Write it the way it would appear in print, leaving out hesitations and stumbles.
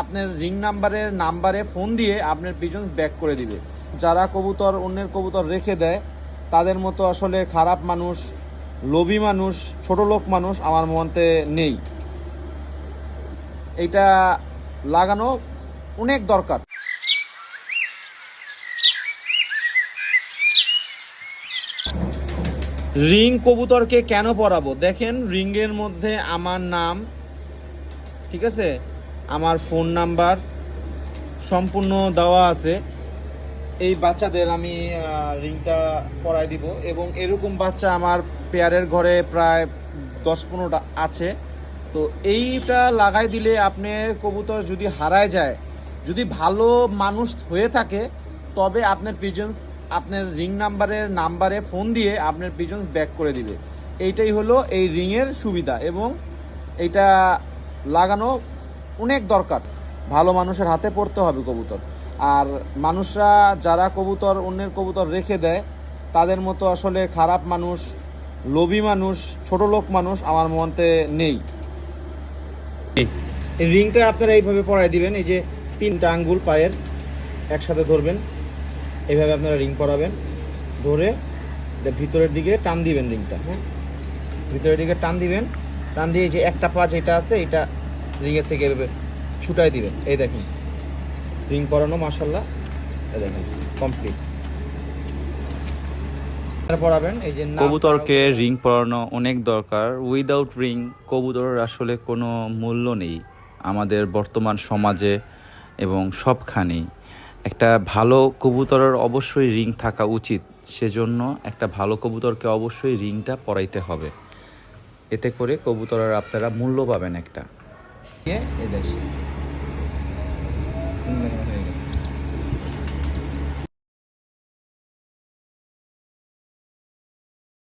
আপনার রিং নাম্বারে ফোন দিয়ে আপনার পিজনস ব্যাক করে দিবে। যারা কবুতর অন্যের কবুতর রেখে দেয় তাদের মতো আসলে খারাপ মানুষ, লোভী মানুষ, ছোট লোক মানুষ আমার মতে নেই। এটা লাগানো অনেক দরকার। রিং কবুতরকে কেন পরাবো দেখেন, রিংয়ের মধ্যে আমার নাম, ঠিক আছে, আমার ফোন নাম্বার সম্পূর্ণ দেওয়া আছে। এই বাচ্চাদের আমি রিংটা পরাই দিব এবং এরকম বাচ্চা আমার পেয়ারের ঘরে প্রায় 10-15টা আছে। তো এইটা লাগাই দিলে আপনার কবুতর যদি হারায় যায়, যদি ভালো মানুষ হয়ে থাকে, তবে আপনার পিজনস আপনার রিং নাম্বারে ফোন দিয়ে আপনার পিজনস ব্যাক করে দিবে। এইটাই হলো এই রিংয়ের সুবিধা এবং এইটা লাগানো অনেক দরকার। ভালো মানুষের হাতে পড়তে হবে কবুতর। আর মানুষরা যারা অন্যের কবুতর রেখে দেয় তাদের মতো আসলে খারাপ মানুষ, লোভী মানুষ, ছোট লোক মানুষ আমার মতে নেই। এই রিংটা আপনারা এইভাবে পরাই দিবেন। এই যে 3টা আঙ্গুল পায়ের একসাথে ধরবেন, এইভাবে আপনারা রিং পরাবেন। ধরে ভিতরের দিকে টান দিবেন রিংটা, হ্যাঁ, ভিতরের দিকে টান দিবেন। টান দিয়ে যে একটা পা যেটা আছে এটা রিংয়ের থেকে এভাবে ছুটাই দিবেন। এই দেখেন রিং পরানো, মাশাআল্লাহ, এই দেখেন কমপ্লিট। পরাবেন এই যে কবুতরকে রিং পরানো অনেক দরকার। উইদাউট রিং কবুতরের আসলে কোনো মূল্য নেই আমাদের বর্তমান সমাজে এবং সবখানেই। একটা ভালো কবুতরের অবশ্যই রিং থাকা উচিত, সেজন্য একটা ভালো কবুতরকে অবশ্যই রিংটা পরাইতে হবে। এতে করে কবুতরের আপনারা মূল্য পাবেন একটা। এই দেখেন